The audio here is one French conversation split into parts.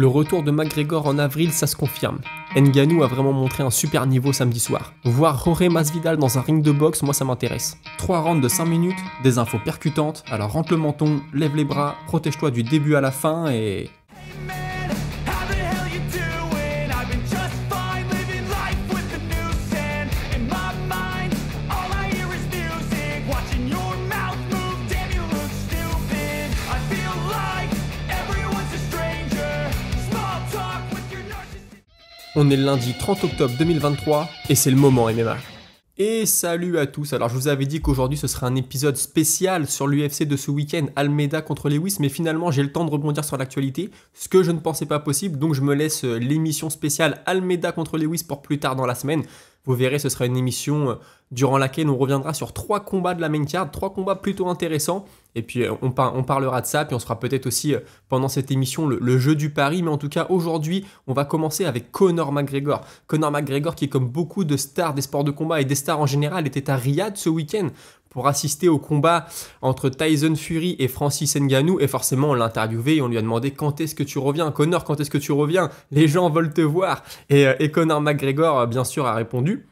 Le retour de McGregor en avril, ça se confirme. Ngannou a vraiment montré un super niveau samedi soir. Voir Jorge Masvidal dans un ring de boxe, moi ça m'intéresse. 3 rounds de 5 minutes, des infos percutantes, alors rentre le menton, lève les bras, protège-toi du début à la fin et... On est le lundi 30 octobre 2023 et c'est le moment MMA. Et salut à tous, alors je vous avais dit qu'aujourd'hui ce serait un épisode spécial sur l'UFC de ce week-end, Almeida contre Lewis, mais finalement j'ai le temps de rebondir sur l'actualité, ce que je ne pensais pas possible, donc je me laisse l'émission spéciale Almeida contre Lewis pour plus tard dans la semaine. Vous verrez, ce sera une émission durant laquelle on reviendra sur 3 combats de la main card, 3 combats plutôt intéressants, et puis on parlera de ça, puis on sera peut-être aussi pendant cette émission le jeu du pari, mais en tout cas aujourd'hui on va commencer avec Conor McGregor. Conor McGregor qui, comme beaucoup de stars des sports de combat et des stars en général, était à Riyad ce week-end pour assister au combat entre Tyson Fury et Francis Ngannou, et forcément on l'a interviewé et on lui a demandé quand est-ce que tu reviens, Conor, quand est-ce que tu reviens, les gens veulent te voir, et Conor McGregor bien sûr a répondu.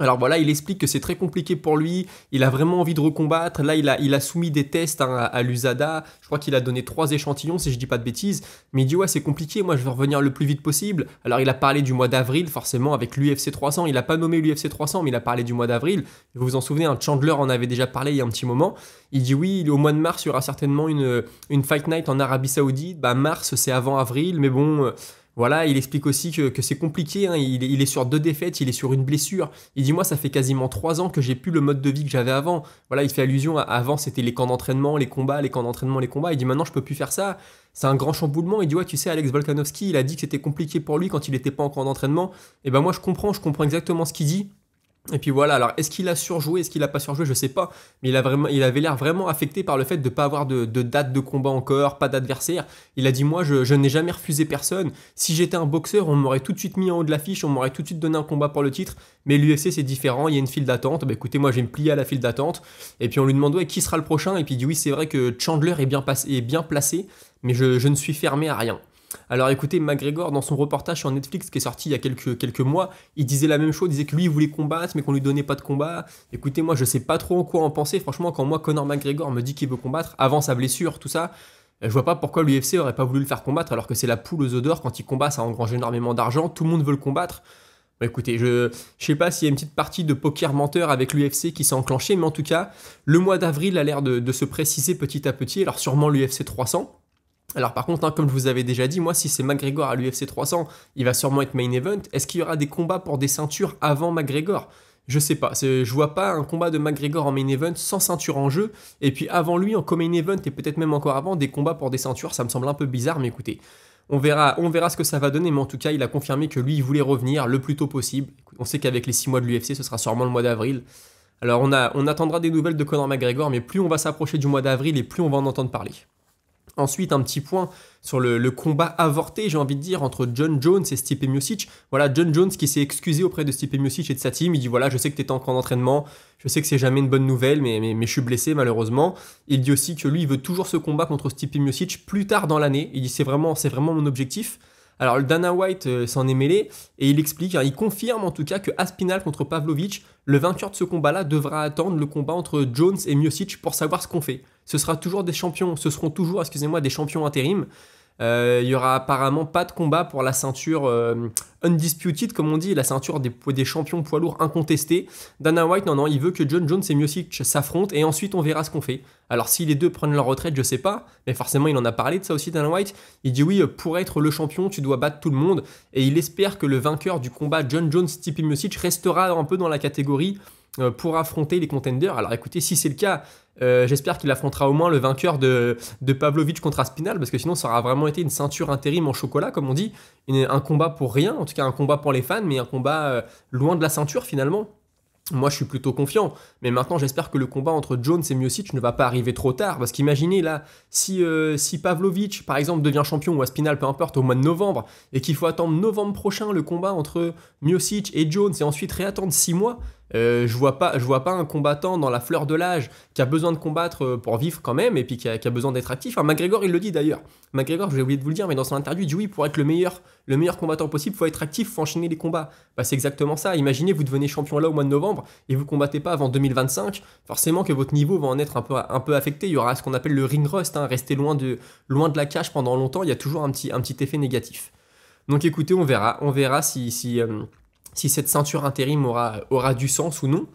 Alors voilà, il explique que c'est très compliqué pour lui, il a vraiment envie de recombattre, là il a soumis des tests à l'USADA, je crois qu'il a donné 3 échantillons si je dis pas de bêtises, mais il dit ouais c'est compliqué, moi je veux revenir le plus vite possible. Alors il a parlé du mois d'avril forcément avec l'UFC 300, il a pas nommé l'UFC 300 mais il a parlé du mois d'avril, vous vous en souvenez, Chandler en avait déjà parlé il y a un petit moment, il dit oui, au mois de mars il y aura certainement une Fight Night en Arabie Saoudite, bah mars c'est avant avril, mais bon... Voilà, il explique aussi que c'est compliqué, hein. Il est sur 2 défaites, il est sur une blessure. Il dit moi ça fait quasiment 3 ans que j'ai plus le mode de vie que j'avais avant. Voilà, il fait allusion à avant c'était les camps d'entraînement, les combats, les camps d'entraînement, les combats. Il dit maintenant je peux plus faire ça. C'est un grand chamboulement. Il dit ouais tu sais Alex Volkanovski il a dit que c'était compliqué pour lui quand il n'était pas en camp d'entraînement. Et ben moi je comprends exactement ce qu'il dit. Et puis voilà, alors est-ce qu'il a surjoué, est-ce qu'il a pas surjoué, je sais pas, mais il avait l'air vraiment affecté par le fait de ne pas avoir de date de combat encore, pas d'adversaire. Il a dit moi je n'ai jamais refusé personne, si j'étais un boxeur on m'aurait tout de suite mis en haut de l'affiche, on m'aurait tout de suite donné un combat pour le titre, mais l'UFC c'est différent, il y a une file d'attente, bah écoutez moi je vais me plier à la file d'attente, et puis on lui demande ouais, qui sera le prochain, et puis il dit oui c'est vrai que Chandler est bien placé, mais je ne suis fermé à rien. Alors écoutez, McGregor dans son reportage sur Netflix qui est sorti il y a quelques mois, il disait la même chose, il disait que lui il voulait combattre mais qu'on lui donnait pas de combat. Écoutez, moi je sais pas trop en quoi en penser, franchement quand moi Conor McGregor me dit qu'il veut combattre, avant sa blessure, tout ça, je vois pas pourquoi l'UFC aurait pas voulu le faire combattre alors que c'est la poule aux œufs d'or, quand il combat ça engrange énormément d'argent, tout le monde veut le combattre. Bah écoutez, je sais pas s'il y a une petite partie de poker menteur avec l'UFC qui s'est enclenchée, mais en tout cas, le mois d'avril a l'air de se préciser petit à petit, alors sûrement l'UFC 300. Alors par contre, comme je vous avais déjà dit, moi si c'est McGregor à l'UFC 300, il va sûrement être main event. Est-ce qu'il y aura des combats pour des ceintures avant McGregor ? Je sais pas, je vois pas un combat de McGregor en main event sans ceinture en jeu, et puis avant lui en co-main event, et peut-être même encore avant, des combats pour des ceintures, ça me semble un peu bizarre, mais écoutez, on verra ce que ça va donner, mais en tout cas, il a confirmé que lui, il voulait revenir le plus tôt possible. On sait qu'avec les 6 mois de l'UFC, ce sera sûrement le mois d'avril. Alors on attendra des nouvelles de Conor McGregor, mais plus on va s'approcher du mois d'avril, et plus on va en entendre parler. Ensuite, un petit point sur le combat avorté, j'ai envie de dire, entre Jon Jones et Stipe Miocic. Voilà, Jon Jones qui s'est excusé auprès de Stipe Miocic et de sa team. Il dit voilà, je sais que tu étais en camp d'entraînement, je sais que c'est jamais une bonne nouvelle, mais je suis blessé malheureusement. Il dit aussi que lui, il veut toujours ce combat contre Stipe Miocic plus tard dans l'année. Il dit c'est vraiment mon objectif. Alors le Dana White s'en est mêlé et il explique, il confirme en tout cas que Aspinall contre Pavlovich, le vainqueur de ce combat-là devra attendre le combat entre Jones et Miocic pour savoir ce qu'on fait. Ce seront toujours des champions intérim. Il y aura apparemment pas de combat pour la ceinture undisputed, comme on dit, la ceinture des champions poids lourds incontestés. Dana White, non, il veut que Jon Jones et Miocic s'affrontent et ensuite on verra ce qu'on fait. Alors si les deux prennent leur retraite, je sais pas, mais forcément il en a parlé de ça aussi, Dana White. Il dit oui, pour être le champion, tu dois battre tout le monde, et il espère que le vainqueur du combat Jon Jones-Stipe Miocic restera un peu dans la catégorie pour affronter les contenders. Alors écoutez, si c'est le cas, j'espère qu'il affrontera au moins le vainqueur de Pavlovich contre Aspinall, parce que sinon ça aura vraiment été une ceinture intérim en chocolat, comme on dit, un combat pour rien, en tout cas un combat pour les fans, mais un combat loin de la ceinture finalement. Moi je suis plutôt confiant, mais maintenant j'espère que le combat entre Jones et Miocic ne va pas arriver trop tard, parce qu'imaginez là, si Pavlovich par exemple devient champion, ou Aspinall, peu importe, au mois de novembre, et qu'il faut attendre novembre prochain le combat entre Miocic et Jones, et ensuite réattendre 6 mois, Je vois pas un combattant dans la fleur de l'âge qui a besoin de combattre pour vivre quand même et puis qui a besoin d'être actif. Enfin, McGregor, il le dit d'ailleurs. McGregor, j'ai oublié de vous le dire, mais dans son interview, il dit oui, pour être le meilleur combattant possible, il faut être actif, il faut enchaîner les combats. Bah, c'est exactement ça. Imaginez, vous devenez champion là au mois de novembre et vous combattez pas avant 2025. Forcément que votre niveau va en être un peu affecté. Il y aura ce qu'on appelle le ring rust, hein, rester loin de la cage pendant longtemps. Il y a toujours un petit effet négatif. Donc écoutez, on verra si cette ceinture intérim aura du sens ou non.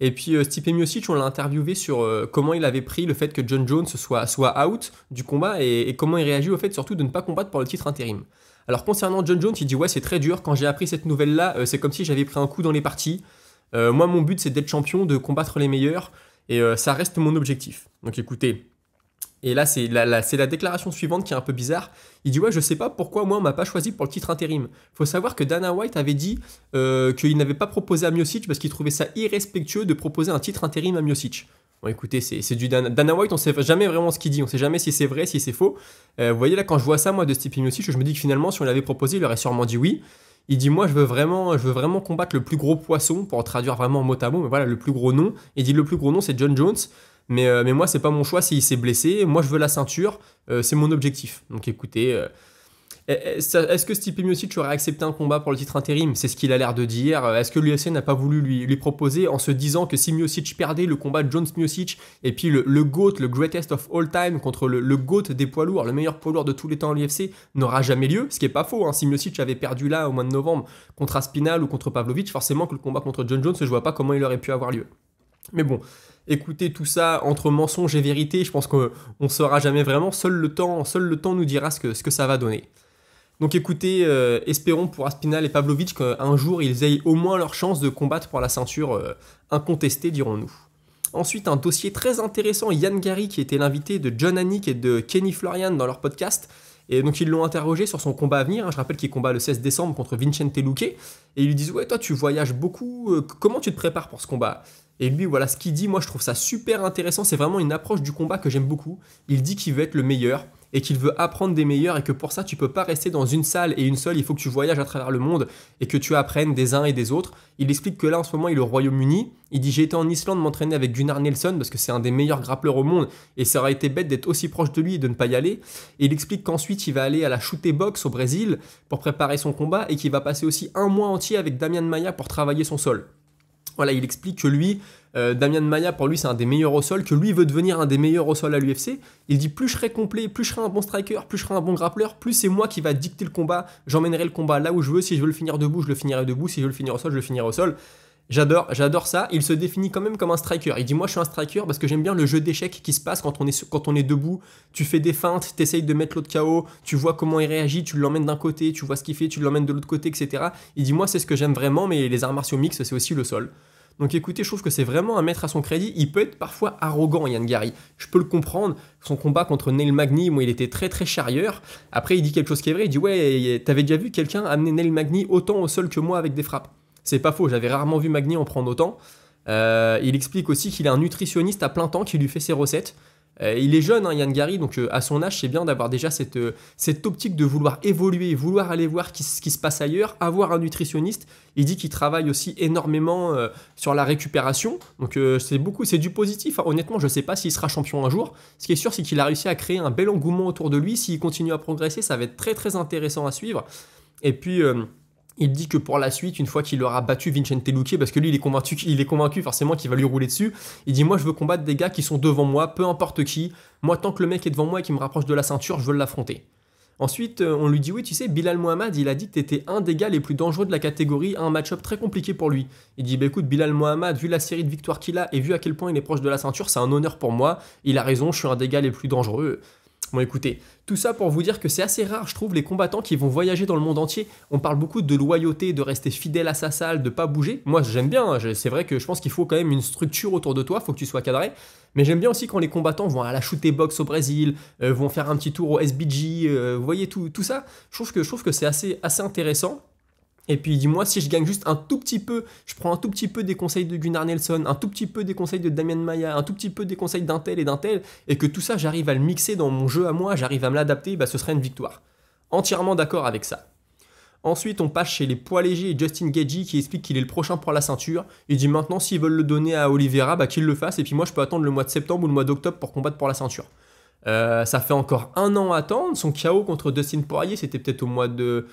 Et puis Stipe Miocic, on l'a interviewé sur comment il avait pris le fait que John Jones soit out du combat et comment il réagit au fait surtout de ne pas combattre pour le titre intérim. Alors concernant John Jones, il dit ouais c'est très dur, quand j'ai appris cette nouvelle-là, c'est comme si j'avais pris un coup dans les parties. Moi mon but c'est d'être champion, de combattre les meilleurs, et ça reste mon objectif. Donc écoutez, et là, c'est la déclaration suivante qui est un peu bizarre. Il dit ouais, je sais pas pourquoi moi on m'a pas choisi pour le titre intérim. Faut savoir que Dana White avait dit qu'il n'avait pas proposé à Miocic parce qu'il trouvait ça irrespectueux de proposer un titre intérim à Miocic. Bon écoutez, c'est du Dana White, on sait jamais vraiment ce qu'il dit, on sait jamais si c'est vrai, si c'est faux. Vous voyez là, quand je vois ça moi de Stipe Miocic, je me dis que finalement si on l'avait proposé, il aurait sûrement dit oui. Il dit moi je veux vraiment combattre le plus gros poisson, pour traduire vraiment mot à mot, mais voilà, le plus gros nom. Il dit le plus gros nom c'est John Jones. Mais moi, c'est pas mon choix s'il s'est blessé. Moi, je veux la ceinture. C'est mon objectif. Donc écoutez, est-ce que Stipe Miocic aurait accepté un combat pour le titre intérim? C'est ce qu'il a l'air de dire. Est-ce que l'UFC n'a pas voulu lui proposer en se disant que si Miocic perdait le combat Jones-Miocic et puis le GOAT, le greatest of all time contre le GOAT des poids lourds, le meilleur poids lourd de tous les temps à l'UFC, n'aura jamais lieu? Ce qui est pas faux. Hein. Si Miocic avait perdu là au mois de novembre contre Aspinall ou contre Pavlovich, forcément que le combat contre John Jones, je vois pas comment il aurait pu avoir lieu. Mais bon, écoutez, tout ça, entre mensonges et vérité, je pense qu'on ne saura jamais vraiment. Seul le temps nous dira ce que ça va donner. Donc écoutez, espérons pour Aspinall et Pavlovich qu'un jour, ils aient au moins leur chance de combattre pour la ceinture incontestée, dirons-nous. Ensuite, un dossier très intéressant, Ian Gary, qui était l'invité de John Anik et de Kenny Florian dans leur podcast. Et donc ils l'ont interrogé sur son combat à venir. Je rappelle qu'il combat le 16 décembre contre Vicente Luque. Et ils lui disent ouais, toi tu voyages beaucoup, comment tu te prépares pour ce combat? Et lui, voilà ce qu'il dit, moi je trouve ça super intéressant, c'est vraiment une approche du combat que j'aime beaucoup. Il dit qu'il veut être le meilleur et qu'il veut apprendre des meilleurs et que pour ça tu peux pas rester dans une salle et une seule, il faut que tu voyages à travers le monde et que tu apprennes des uns et des autres. Il explique que là en ce moment il est au Royaume-Uni, il dit j'ai été en Islande m'entraîner avec Gunnar Nelson parce que c'est un des meilleurs grappleurs au monde et ça aurait été bête d'être aussi proche de lui et de ne pas y aller. Et il explique qu'ensuite il va aller à la Chute Box au Brésil pour préparer son combat et qu'il va passer aussi un mois entier avec Damian Maia pour travailler son sol. Voilà, il explique que lui, Damian Maia, pour lui, c'est un des meilleurs au sol, que lui veut devenir un des meilleurs au sol à l'UFC. Il dit plus je serai complet, plus je serai un bon striker, plus je serai un bon grappleur, plus c'est moi qui va dicter le combat. J'emmènerai le combat là où je veux. Si je veux le finir debout, je le finirai debout. Si je veux le finir au sol, je le finirai au sol. J'adore ça. Il se définit quand même comme un striker. Il dit moi je suis un striker parce que j'aime bien le jeu d'échecs qui se passe quand on est debout. Tu fais des feintes, tu essayes de mettre l'autre KO, tu vois comment il réagit, tu l'emmènes d'un côté, tu vois ce qu'il fait, tu l'emmènes de l'autre côté, etc. Il dit moi c'est ce que j'aime vraiment, mais les arts martiaux mixtes c'est aussi le sol. Donc écoutez, je trouve que c'est vraiment à mettre à son crédit. Il peut être parfois arrogant, Ian Gary. Je peux le comprendre. Son combat contre Neil Magny, il était très très charrieur. Après, il dit quelque chose qui est vrai. Il dit ouais, t'avais déjà vu quelqu'un amener Neil Magny autant au sol que moi avec des frappes? C'est pas faux, j'avais rarement vu Magny en prendre autant. Il explique aussi qu'il est un nutritionniste à plein temps qui lui fait ses recettes. Il est jeune, hein, Ian Gary, donc à son âge, c'est bien d'avoir déjà cette optique de vouloir évoluer, vouloir aller voir ce qui se passe ailleurs, avoir un nutritionniste. Il dit qu'il travaille aussi énormément sur la récupération, donc c'est du positif. Hein. Honnêtement, je ne sais pas s'il sera champion un jour. Ce qui est sûr, c'est qu'il a réussi à créer un bel engouement autour de lui. S'il continue à progresser, ça va être très très intéressant à suivre. Et puis... il dit que pour la suite, une fois qu'il aura battu Vicente Luque, parce que lui il est convaincu forcément qu'il va lui rouler dessus, il dit moi je veux combattre des gars qui sont devant moi, peu importe qui, moi tant que le mec est devant moi et qu'il me rapproche de la ceinture, je veux l'affronter. Ensuite, on lui dit oui tu sais, Bilal Mohamed, il a dit que t'étais un des gars les plus dangereux de la catégorie, un match-up très compliqué pour lui. Il dit bah écoute, Bilal Mohamed, vu la série de victoires qu'il a et vu à quel point il est proche de la ceinture, c'est un honneur pour moi, il a raison, je suis un des gars les plus dangereux. Bon écoutez, tout ça pour vous dire que c'est assez rare, je trouve, les combattants qui vont voyager dans le monde entier. On parle beaucoup de loyauté, de rester fidèle à sa salle, de pas bouger. Moi j'aime bien, c'est vrai que je pense qu'il faut quand même une structure autour de toi, il faut que tu sois cadré. Mais j'aime bien aussi quand les combattants vont à la Chute Box au Brésil, vont faire un petit tour au SBG, vous voyez tout ça. Je trouve que c'est assez intéressant. Et puis dis-moi, si je gagne juste un tout petit peu, je prends un tout petit peu des conseils de Gunnar Nelson, un tout petit peu des conseils de Damian Maia, un tout petit peu des conseils d'un tel, et que tout ça j'arrive à le mixer dans mon jeu à moi, j'arrive à me l'adapter, bah ce serait une victoire. Entièrement d'accord avec ça. Ensuite, on passe chez les poids légers et Justin Gaethje qui explique qu'il est le prochain pour la ceinture. Il dit maintenant, s'ils veulent le donner à Oliveira, bah qu'ils le fassent. Et puis moi, je peux attendre le mois de septembre ou le mois d'octobre pour combattre pour la ceinture. Ça fait encore 1 an à attendre. Son KO contre Dustin Poirier, c'était peut-être au mois de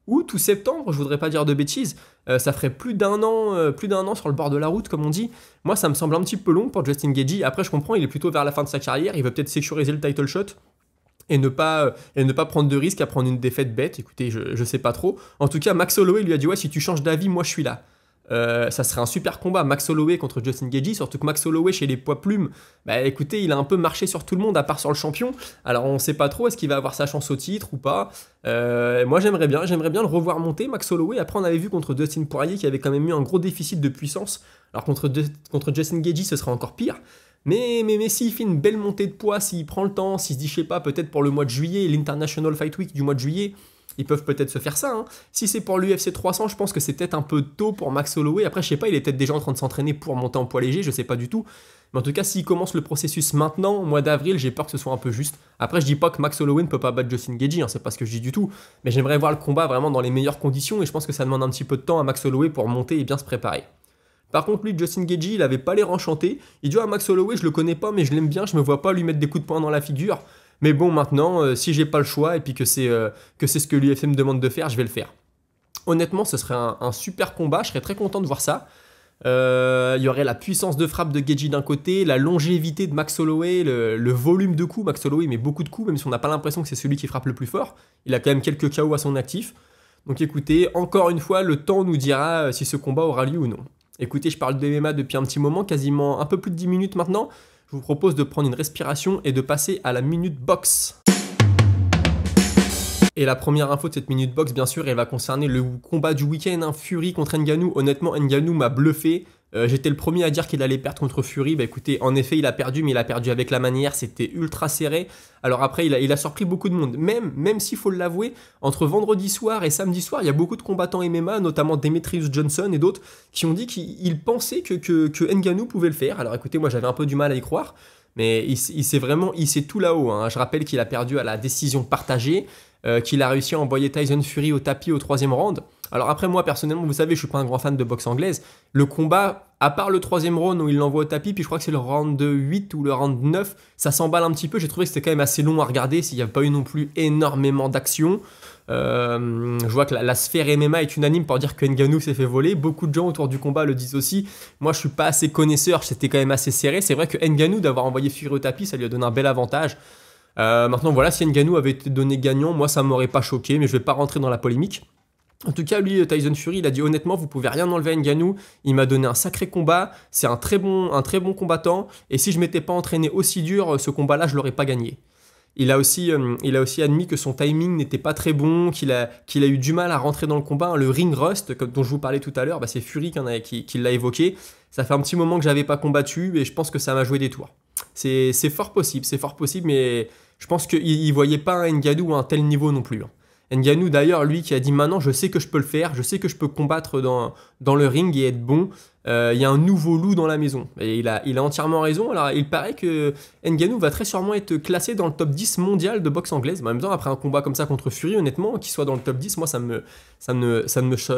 août ou septembre, je voudrais pas dire de bêtises. Ça ferait plus d'un an sur le bord de la route, comme on dit. Moi, ça me semble un petit peu long pour Justin Gaethje. Après, je comprends, il est plutôt vers la fin de sa carrière. Il veut peut-être sécuriser le title shot. Et ne pas prendre de risque à prendre une défaite bête. Écoutez, je sais pas trop. En tout cas, Max Holloway lui a dit ouais, si tu changes d'avis, moi je suis là. Ça serait un super combat, Max Holloway contre Justin Gaethje, surtout que Max Holloway chez les poids plumes, bah écoutez, il a un peu marché sur tout le monde à part sur le champion. Alors on sait pas trop, est-ce qu'il va avoir sa chance au titre ou pas. Moi j'aimerais bien le revoir monter, Max Holloway. Après on avait vu contre Dustin Poirier qui avait quand même eu un gros déficit de puissance. Alors contre Justin Gaethje ce sera encore pire. Mais s'il fait une belle montée de poids, s'il prend le temps, s'il se dit, je sais pas, peut-être pour le mois de juillet, l'International Fight Week du mois de juillet, ils peuvent peut-être se faire ça. Hein. Si c'est pour l'UFC 300, je pense que c'est peut-être un peu tôt pour Max Holloway. Après, je sais pas, il est peut-être déjà en train de s'entraîner pour monter en poids léger, je sais pas du tout. Mais en tout cas, s'il commence le processus maintenant, au mois d'avril, j'ai peur que ce soit un peu juste. Après, je dis pas que Max Holloway ne peut pas battre Justin Gaethje, hein, c'est pas ce que je dis du tout. Mais j'aimerais voir le combat vraiment dans les meilleures conditions et je pense que ça demande un petit peu de temps à Max Holloway pour monter et bien se préparer. Par contre, lui, Justin Gaethje, il avait pas l'air enchanté. Il dit à Max Holloway, je le connais pas, mais je l'aime bien, je me vois pas lui mettre des coups de poing dans la figure. Mais bon, maintenant, si j'ai pas le choix et puis que c'est ce que l'UFC me demande de faire, je vais le faire. Honnêtement, ce serait un super combat, je serais très content de voir ça. Il y aurait la puissance de frappe de Gaethje d'un côté, la longévité de Max Holloway, le volume de coups. Max Holloway met beaucoup de coups, même si on n'a pas l'impression que c'est celui qui frappe le plus fort. Il a quand même quelques KO à son actif. Donc écoutez, encore une fois, le temps nous dira si ce combat aura lieu ou non. Écoutez, je parle de MMA depuis un petit moment, quasiment un peu plus de 10 minutes maintenant. Je vous propose de prendre une respiration et de passer à la minute box. Et la première info de cette minute box, bien sûr, elle va concerner le combat du week-end, hein, Fury contre Ngannou. Honnêtement, Ngannou m'a bluffé. J'étais le premier à dire qu'il allait perdre contre Fury. Bah écoutez, en effet, il a perdu, mais il a perdu avec la manière. C'était ultra serré. Alors après, il a surpris beaucoup de monde. Même s'il faut l'avouer, entre vendredi soir et samedi soir, il y a beaucoup de combattants MMA, notamment Demetrius Johnson et d'autres, qui ont dit qu'ils pensaient que Ngannou pouvait le faire. Alors écoutez, moi j'avais un peu du mal à y croire. Mais il s'est tout là-haut. Hein. Je rappelle qu'il a perdu à la décision partagée, qu'il a réussi à envoyer Tyson Fury au tapis au 3e round. Alors après, moi personnellement, vous savez, je suis pas un grand fan de boxe anglaise. Le combat, à part le 3e round où il l'envoie au tapis, puis je crois que c'est le round 8 ou le round 9, ça s'emballe un petit peu. J'ai trouvé que c'était quand même assez long à regarder, s'il n'y a pas eu non plus énormément d'action. Je vois que la sphère MMA est unanime pour dire que Ngannou s'est fait voler. Beaucoup de gens autour du combat le disent aussi. Moi, je suis pas assez connaisseur, c'était quand même assez serré. C'est vrai que Ngannou, d'avoir envoyé Fury au tapis, ça lui a donné un bel avantage. Maintenant, voilà, si Ngannou avait été donné gagnant, moi, ça m'aurait pas choqué, mais je vais pas rentrer dans la polémique. En tout cas, lui, Tyson Fury, il a dit honnêtement, vous pouvez rien enlever à Ngannou. Il m'a donné un sacré combat. C'est un très bon combattant. Et si je m'étais pas entraîné aussi dur, ce combat-là, je l'aurais pas gagné. Il a aussi admis que son timing n'était pas très bon, qu'il a eu du mal à rentrer dans le combat. Le ring rust, dont je vous parlais tout à l'heure, bah c'est Fury qui l'a évoqué. Ça fait un petit moment que j'avais pas combattu et je pense que ça m'a joué des tours. C'est fort possible, mais je pense qu'il voyait pas un Ngannou à un tel niveau non plus. Ngannou d'ailleurs, lui qui a dit maintenant je sais que je peux le faire, je sais que je peux combattre dans le ring et être bon. Il y a un nouveau loup dans la maison. Et il a entièrement raison. Alors il paraît que Ngannou va très sûrement être classé dans le top 10 mondial de boxe anglaise. Mais en même temps, après un combat comme ça contre Fury, honnêtement, qu'il soit dans le top 10, moi ça ne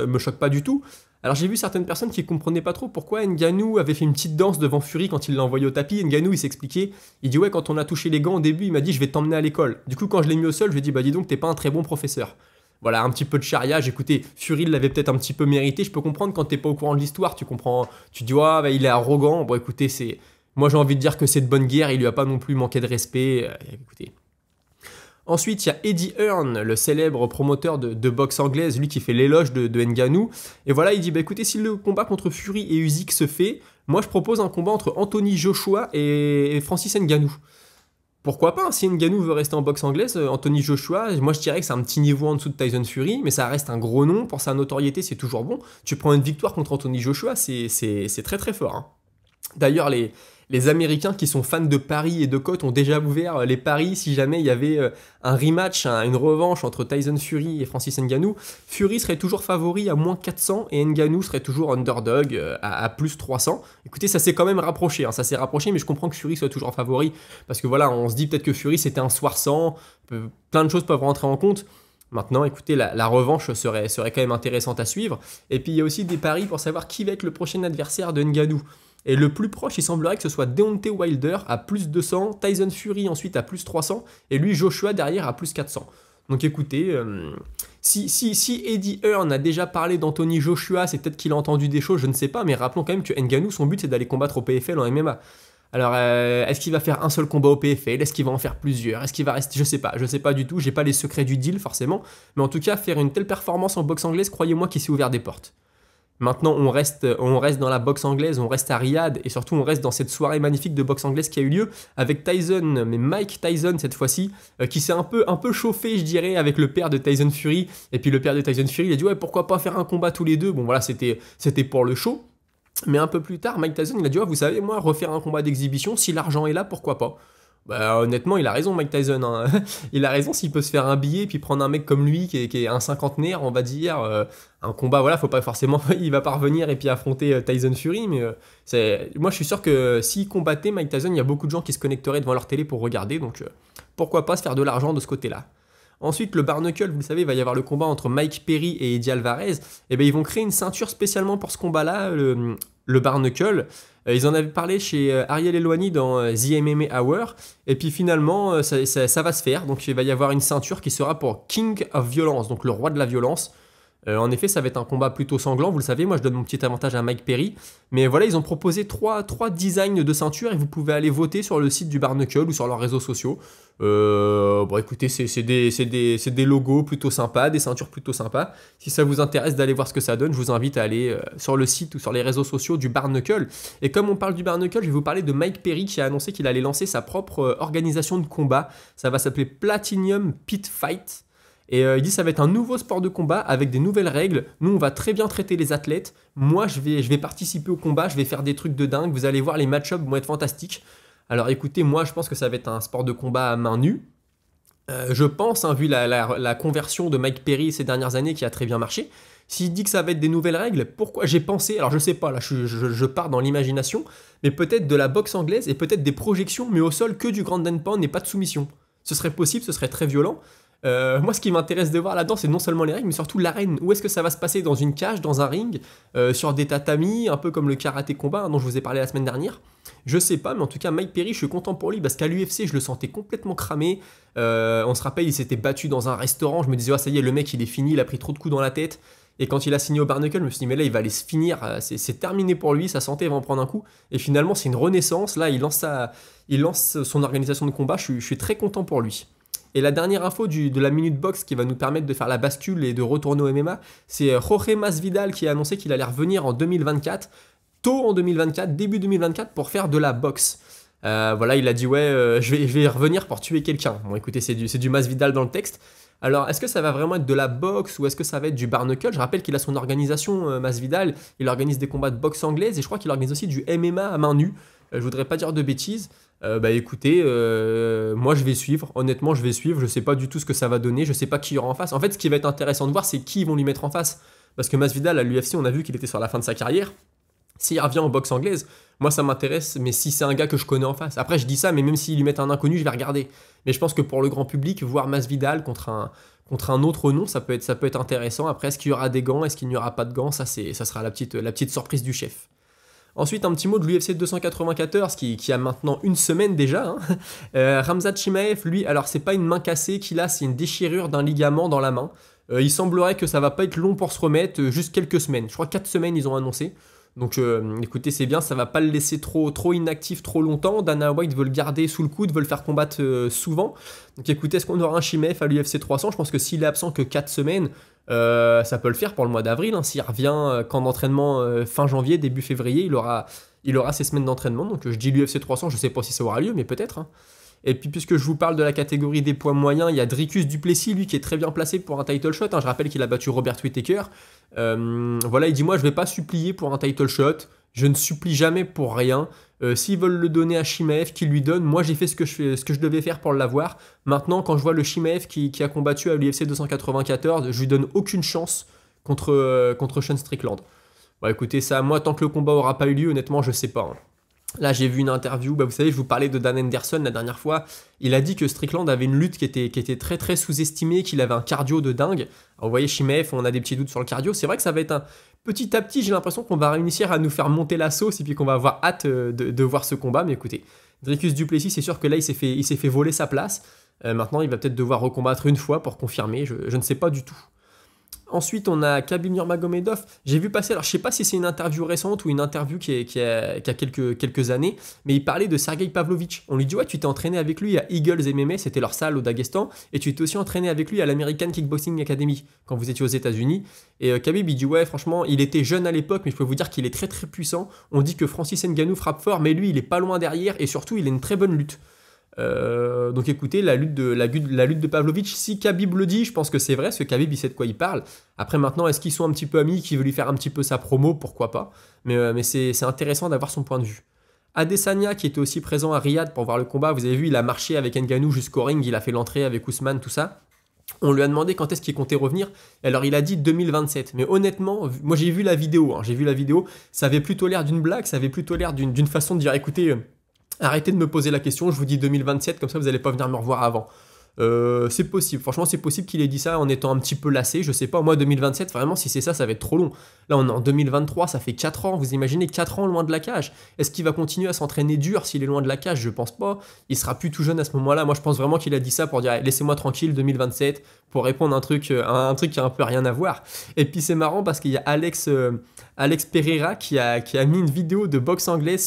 me choque pas du tout. Alors j'ai vu certaines personnes qui comprenaient pas trop pourquoi Ngannou avait fait une petite danse devant Fury quand il l'a envoyé au tapis. Ngannou il s'expliquait, il dit ouais, quand on a touché les gants au début, il m'a dit je vais t'emmener à l'école. Du coup quand je l'ai mis au sol, je lui ai dit bah dis donc t'es pas un très bon professeur. Voilà, un petit peu de charriage. Écoutez, Fury l'avait peut-être un petit peu mérité. Je peux comprendre quand t'es pas au courant de l'histoire, tu comprends, tu dis bah, il est arrogant. Bon écoutez, moi j'ai envie de dire que c'est de bonne guerre, il lui a pas non plus manqué de respect. Écoutez. Ensuite, il y a Eddie Hearn, le célèbre promoteur de boxe anglaise, lui qui fait l'éloge de Ngannou. Et voilà, il dit, bah écoutez, si le combat contre Fury et Usyk se fait, moi je propose un combat entre Anthony Joshua et Francis Ngannou. Pourquoi pas, si Ngannou veut rester en boxe anglaise, Anthony Joshua, moi je dirais que c'est un petit niveau en dessous de Tyson Fury, mais ça reste un gros nom, pour sa notoriété c'est toujours bon. Tu prends une victoire contre Anthony Joshua, c'est très très fort. Hein. D'ailleurs, les Américains qui sont fans de paris et de cotes ont déjà ouvert les paris si jamais il y avait un rematch, une revanche entre Tyson Fury et Francis Ngannou. Fury serait toujours favori à moins 400 et Ngannou serait toujours underdog à plus 300. Écoutez, ça s'est quand même rapproché, hein, ça s'est rapproché, mais je comprends que Fury soit toujours favori parce que voilà, on se dit peut-être que Fury c'était un soir sans, plein de choses peuvent rentrer en compte. Maintenant, écoutez, la revanche serait quand même intéressante à suivre. Et puis il y a aussi des paris pour savoir qui va être le prochain adversaire de Ngannou. Et le plus proche, il semblerait que ce soit Deontay Wilder à plus 200, Tyson Fury ensuite à plus 300, et lui Joshua derrière à plus 400. Donc écoutez, si Eddie Hearn a déjà parlé d'Anthony Joshua, c'est peut-être qu'il a entendu des choses, je ne sais pas, mais rappelons quand même que Ngannou, son but c'est d'aller combattre au PFL en MMA. Alors, est-ce qu'il va faire un seul combat au PFL? Est-ce qu'il va en faire plusieurs? Est-ce qu'il va rester? Je sais pas du tout, j'ai pas les secrets du deal forcément, mais en tout cas, faire une telle performance en boxe anglaise, croyez-moi qu'il s'est ouvert des portes. Maintenant, on reste dans la boxe anglaise, on reste à Riyad, et surtout on reste dans cette soirée magnifique de boxe anglaise qui a eu lieu avec Tyson, mais Mike Tyson cette fois-ci, qui s'est un peu chauffé, je dirais, avec le père de Tyson Fury. Et puis le père de Tyson Fury, il a dit ouais, pourquoi pas faire un combat tous les deux. Bon voilà, c'était pour le show. Mais un peu plus tard, Mike Tyson, il a dit ouais, vous savez, moi, refaire un combat d'exhibition, si l'argent est là, pourquoi pas. Bah, honnêtement, il a raison, Mike Tyson. Hein. Il a raison s'il peut se faire un billet puis prendre un mec comme lui qui est un cinquantenaire, on va dire. Un combat, voilà, faut pas forcément. Il va pas revenir et puis affronter Tyson Fury. Mais moi, je suis sûr que s'il combattait Mike Tyson, il y a beaucoup de gens qui se connecteraient devant leur télé pour regarder. Donc pourquoi pas se faire de l'argent de ce côté-là. Ensuite, le Barnacle, vous le savez, il va y avoir le combat entre Mike Perry et Eddie Alvarez. Et ben, ils vont créer une ceinture spécialement pour ce combat-là, le Barnacle. Ils en avaient parlé chez Ariel Helwani dans The MMA Hour. Et puis finalement, ça va se faire. Donc il va y avoir une ceinture qui sera pour King of Violence, donc le roi de la violence. En effet, ça va être un combat plutôt sanglant, vous le savez, moi je donne mon petit avantage à Mike Perry. Mais voilà, ils ont proposé trois designs de ceinture et vous pouvez aller voter sur le site du Barnacle ou sur leurs réseaux sociaux. Bon écoutez, c'est des logos plutôt sympas, des ceintures plutôt sympas. Si ça vous intéresse d'aller voir ce que ça donne, je vous invite à aller sur le site ou sur les réseaux sociaux du Barnacle. Et comme on parle du Barnacle, je vais vous parler de Mike Perry qui a annoncé qu'il allait lancer sa propre organisation de combat. Ça va s'appeler Platinum Pit Fight. Et il dit ça va être un nouveau sport de combat avec des nouvelles règles. Nous, on va très bien traiter les athlètes. Moi, je vais participer au combat, je vais faire des trucs de dingue. Vous allez voir, les match-ups vont être fantastiques. Alors écoutez, moi, je pense que ça va être un sport de combat à main nue. Je pense, hein, vu la conversion de Mike Perry ces dernières années qui a très bien marché. S'il dit que ça va être des nouvelles règles, pourquoi j'ai pensé, alors je sais pas, là je pars dans l'imagination, mais peut-être de la boxe anglaise et peut-être des projections, mais au sol que du grand and pound et pas de soumission. Ce serait possible, ce serait très violent. Moi, ce qui m'intéresse de voir là-dedans, c'est non seulement les règles, mais surtout l'arène. Où est-ce que ça va se passer? Dans une cage, dans un ring, sur des tatamis, un peu comme le karaté combat, hein, dont je vous ai parlé la semaine dernière. Je sais pas, mais en tout cas, Mike Perry, je suis content pour lui, parce qu'à l'UFC, je le sentais complètement cramé. On se rappelle, il s'était battu dans un restaurant. Je me disais, oh, ça y est, le mec, il est fini, il a pris trop de coups dans la tête. Et quand il a signé au Barnacle, je me suis dit, mais là, il va aller se finir. C'est terminé pour lui, sa santé va en prendre un coup. Et finalement, c'est une renaissance. Là, il lance son organisation de combat. Je suis très content pour lui. Et la dernière info de la Minute Box qui va nous permettre de faire la bascule et de retourner au MMA, c'est Jorge Masvidal qui a annoncé qu'il allait revenir en 2024, tôt en 2024, début 2024, pour faire de la boxe. Voilà, il a dit ouais, je vais revenir pour tuer quelqu'un. Bon, écoutez, c'est du Masvidal dans le texte. Alors, est-ce que ça va vraiment être de la boxe ou est-ce que ça va être du Barnacle? Je rappelle qu'il a son organisation, Masvidal. Il organise des combats de boxe anglaise et je crois qu'il organise aussi du MMA à main nue. Je voudrais pas dire de bêtises. Bah écoutez, moi je vais suivre, honnêtement je vais suivre, je sais pas du tout ce que ça va donner, je sais pas qui y aura en face. En fait, ce qui va être intéressant de voir, c'est qui ils vont lui mettre en face. Parce que Masvidal, à l'UFC, on a vu qu'il était sur la fin de sa carrière. S'il revient en boxe anglaise, moi ça m'intéresse, mais si c'est un gars que je connais en face. Après, je dis ça, mais même s'ils lui mettent un inconnu, je vais regarder. Mais je pense que pour le grand public, voir Masvidal contre un autre nom, ça peut être intéressant. Après, est-ce qu'il y aura des gants, est-ce qu'il n'y aura pas de gants? Ça sera la petite surprise du chef. Ensuite, un petit mot de l'UFC 294 qui a maintenant une semaine déjà. Hein. Khamzat Chimaev, lui, alors c'est pas une main cassée qu'il a, c'est une déchirure d'un ligament dans la main. Il semblerait que ça va pas être long pour se remettre, juste quelques semaines. Je crois 4 semaines ils ont annoncé. Donc écoutez, c'est bien, ça va pas le laisser trop inactif trop longtemps. Dana White veut le garder sous le coude, veut le faire combattre souvent. Donc écoutez, est-ce qu'on aura un Chimaev à l'UFC 300? Je pense que s'il est absent que 4 semaines, ça peut le faire pour le mois d'avril. Hein. S'il revient camp d'entraînement fin janvier, début février, il aura ses semaines d'entraînement. Donc je dis l'UFC 300, je sais pas si ça aura lieu, mais peut-être. Hein. Et puis puisque je vous parle de la catégorie des poids moyens, il y a Dricus du Plessis, lui qui est très bien placé pour un title shot. Hein. Je rappelle qu'il a battu Robert Whittaker. Voilà, il dit moi je vais pas supplier pour un title shot. Je ne supplie jamais pour rien. S'ils veulent le donner à Chimaev, qu'ils lui donnent. Moi j'ai fait ce que je devais faire pour l'avoir. Maintenant quand je vois le Chimaev qui a combattu à l'UFC 294, je lui donne aucune chance contre Sean Strickland. Bon écoutez, ça, moi tant que le combat aura pas eu lieu, honnêtement je sais pas. Hein. Là, j'ai vu une interview, vous savez, je vous parlais de Dan Henderson la dernière fois. Il a dit que Strickland avait une lutte qui était très très sous-estimée, qu'il avait un cardio de dingue. Alors, vous voyez, Chimaev, on a des petits doutes sur le cardio. C'est vrai que ça va être un petit à petit, j'ai l'impression qu'on va réussir à nous faire monter la sauce et puis qu'on va avoir hâte de voir ce combat. Mais écoutez, Dricus du Plessis, c'est sûr que là, il s'est fait voler sa place. Maintenant, il va peut-être devoir recombattre une fois pour confirmer. Je ne sais pas du tout. Ensuite, on a Khabib Nurmagomedov. J'ai vu passer, alors je sais pas si c'est une interview récente ou une interview qui a quelques années, mais il parlait de Sergei Pavlovich. On lui dit, ouais, tu t'es entraîné avec lui à Eagles MMA, c'était leur salle au Daghestan, et tu t'es aussi entraîné avec lui à l'American Kickboxing Academy, quand vous étiez aux États-Unis. Et Khabib, il dit, ouais, franchement, il était jeune à l'époque, mais je peux vous dire qu'il est très très puissant. On dit que Francis Ngannou frappe fort, mais lui, il est pas loin derrière, et surtout, il a une très bonne lutte. Donc écoutez, la lutte de Pavlovich, si Khabib le dit, je pense que c'est vrai, parce que Khabib il sait de quoi il parle. Après maintenant, est-ce qu'ils sont un petit peu amis, qu'il veut lui faire un petit peu sa promo, pourquoi pas. Mais c'est intéressant d'avoir son point de vue. Adesanya qui était aussi présent à Riyad pour voir le combat, vous avez vu, il a marché avec Ngannou jusqu'au ring, il a fait l'entrée avec Ousmane, tout ça. On lui a demandé quand est-ce qu'il comptait revenir, alors il a dit 2027. Mais honnêtement, moi j'ai vu la vidéo, ça avait plutôt l'air d'une blague, ça avait plutôt l'air d'une façon de dire, écoutez... Arrêtez de me poser la question, je vous dis 2027, comme ça vous n'allez pas venir me revoir avant. C'est possible, franchement c'est possible qu'il ait dit ça en étant un petit peu lassé, je sais pas, moi 2027, vraiment si c'est ça, ça va être trop long. Là on est en 2023, ça fait 4 ans, vous imaginez 4 ans loin de la cage. Est-ce qu'il va continuer à s'entraîner dur s'il est loin de la cage? Je pense pas, il sera plus tout jeune à ce moment-là. Moi je pense vraiment qu'il a dit ça pour dire laissez-moi tranquille 2027, pour répondre à un truc qui a un peu rien à voir. Et puis c'est marrant parce qu'il y a Alex Pereira qui a mis une vidéo de boxe anglaise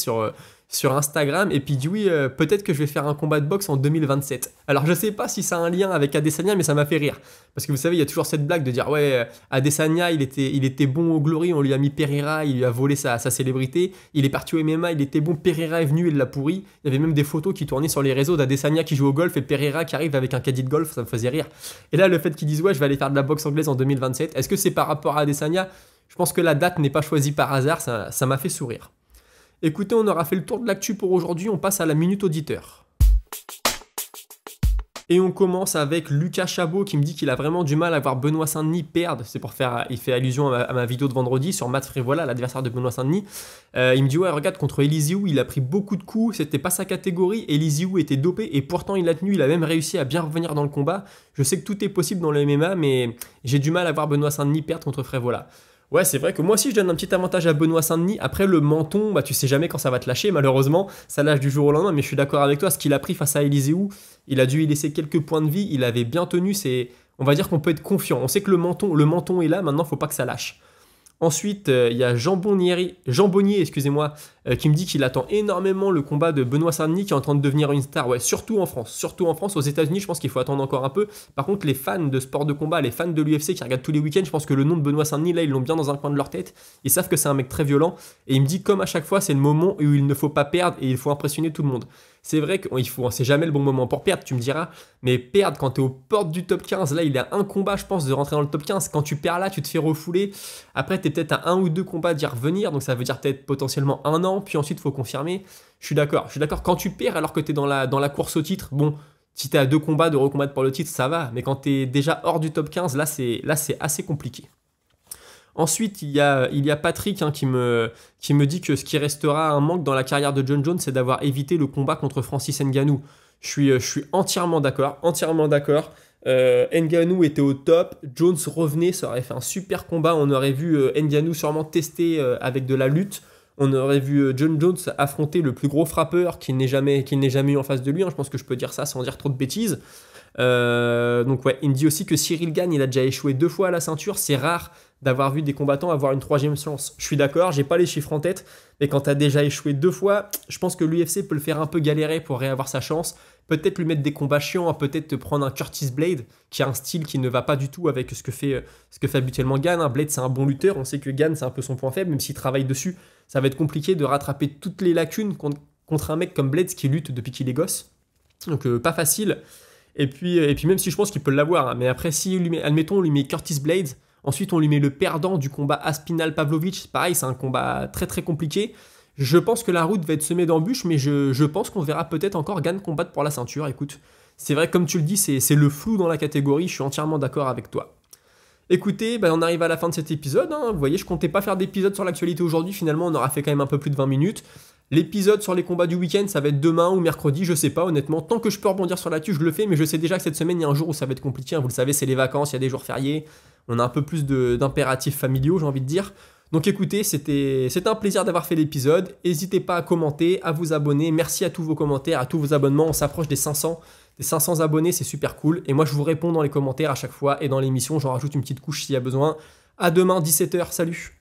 sur Instagram et puis il dit oui, peut-être que je vais faire un combat de boxe en 2027. Alors je sais pas si ça a un lien avec Adesanya, mais ça m'a fait rire. Parce que vous savez, il y a toujours cette blague de dire ouais, Adesanya il était bon au Glory, on lui a mis Pereira, il lui a volé sa célébrité, il est parti au MMA, il était bon, Pereira est venu, il l'a pourri. Il y avait même des photos qui tournaient sur les réseaux d'Adesanya qui joue au golf et Pereira qui arrive avec un caddie de golf, ça me faisait rire. Et là le fait qu'ils disent ouais, je vais aller faire de la boxe anglaise en 2027, est-ce que c'est par rapport à Adesanya? Je pense que la date n'est pas choisie par hasard, ça m'a fait sourire. Écoutez, on aura fait le tour de l'actu pour aujourd'hui, on passe à la minute auditeur. Et on commence avec Lucas Chabot qui me dit qu'il a vraiment du mal à voir Benoît Saint-Denis perdre. C'est pour faire, il fait allusion à ma vidéo de vendredi sur Matt Frévola, l'adversaire de Benoît Saint-Denis. Il me dit ouais, regarde, contre Elisiou, il a pris beaucoup de coups, c'était pas sa catégorie. Elisiou était dopé et pourtant il a tenu, il a même réussi à bien revenir dans le combat. Je sais que tout est possible dans le MMA, mais j'ai du mal à voir Benoît Saint-Denis perdre contre Frévola. Ouais, c'est vrai que moi aussi je donne un petit avantage à Benoît Saint-Denis. Après le menton, tu sais jamais quand ça va te lâcher, malheureusement, ça lâche du jour au lendemain, mais je suis d'accord avec toi, ce qu'il a pris face à Elisiou, il a dû y laisser quelques points de vie, il avait bien tenu, on va dire qu'on peut être confiant. On sait que le menton est là, maintenant faut pas que ça lâche. Ensuite, il y a Jean Bonnier, excusez-moi, qui me dit qu'il attend énormément le combat de Benoît Saint-Denis qui est en train de devenir une star. Ouais, surtout en France. Aux États-Unis, je pense qu'il faut attendre encore un peu. Par contre, les fans de sport de combat, les fans de l'UFC qui regardent tous les week-ends, je pense que le nom de Benoît Saint-Denis, là, ils l'ont bien dans un coin de leur tête. Ils savent que c'est un mec très violent. Et il me dit, comme à chaque fois, c'est le moment où il ne faut pas perdre et il faut impressionner tout le monde. C'est vrai que c'est jamais le bon moment pour perdre, tu me diras, mais perdre quand tu es aux portes du top 15, là il a un combat je pense de rentrer dans le top 15, quand tu perds là tu te fais refouler, après tu es peut-être à 1 ou 2 combats d'y revenir, donc ça veut dire peut-être potentiellement 1 an, puis ensuite il faut confirmer, je suis d'accord, quand tu perds alors que tu es dans la course au titre, bon, si tu es à 2 combats de recombattre pour le titre ça va, mais quand tu es déjà hors du top 15, là c'est assez compliqué. Ensuite, il y a Patrick qui me dit que ce qui restera un manque dans la carrière de John Jones, c'est d'avoir évité le combat contre Francis Ngannou. Je suis entièrement d'accord. Ngannou était au top, Jones revenait, ça aurait fait un super combat. On aurait vu Ngannou sûrement tester avec de la lutte. On aurait vu John Jones affronter le plus gros frappeur qu'il n'ait jamais eu en face de lui. Je pense que je peux dire ça sans dire trop de bêtises. Donc ouais, il me dit aussi que Cyril Gane, il a déjà échoué 2 fois à la ceinture. C'est rare d'avoir vu des combattants avoir une 3e chance. Je suis d'accord, j'ai pas les chiffres en tête, mais quand tu as déjà échoué 2 fois, je pense que l'UFC peut le faire un peu galérer pour réavoir sa chance. Peut-être lui mettre des combats chiants, peut-être te prendre un Curtis Blade, qui a un style qui ne va pas du tout avec ce que fait habituellement Gane. Blade, c'est un bon lutteur, on sait que Gane, c'est un peu son point faible, même s'il travaille dessus, ça va être compliqué de rattraper toutes les lacunes contre un mec comme Blade qui lutte depuis qu'il est gosse. Donc pas facile. Et puis même si je pense qu'il peut l'avoir, mais après si admettons on lui met Curtis Blade, ensuite on lui met le perdant du combat Aspinal-Pavlovich, pareil c'est un combat très très compliqué. Je pense que la route va être semée d'embûches, mais je pense qu'on verra peut-être encore Gane combattre pour la ceinture. Écoute, c'est vrai comme tu le dis, c'est le flou dans la catégorie, je suis entièrement d'accord avec toi. Écoutez, on arrive à la fin de cet épisode, hein. Vous voyez, je comptais pas faire d'épisode sur l'actualité aujourd'hui, finalement on aura fait quand même un peu plus de 20 minutes. L'épisode sur les combats du week-end, ça va être demain ou mercredi, je sais pas honnêtement. Tant que je peux rebondir sur l'actu, je le fais, mais je sais déjà que cette semaine, il y a un jour où ça va être compliqué. Hein. Vous le savez, c'est les vacances, il y a des jours fériés. On a un peu plus d'impératifs familiaux, j'ai envie de dire. Donc écoutez, c'était un plaisir d'avoir fait l'épisode. N'hésitez pas à commenter, à vous abonner. Merci à tous vos commentaires, à tous vos abonnements. On s'approche des 500 abonnés, c'est super cool. Et moi, je vous réponds dans les commentaires à chaque fois. Et dans l'émission, j'en rajoute une petite couche s'il y a besoin. À demain, 17h. Salut!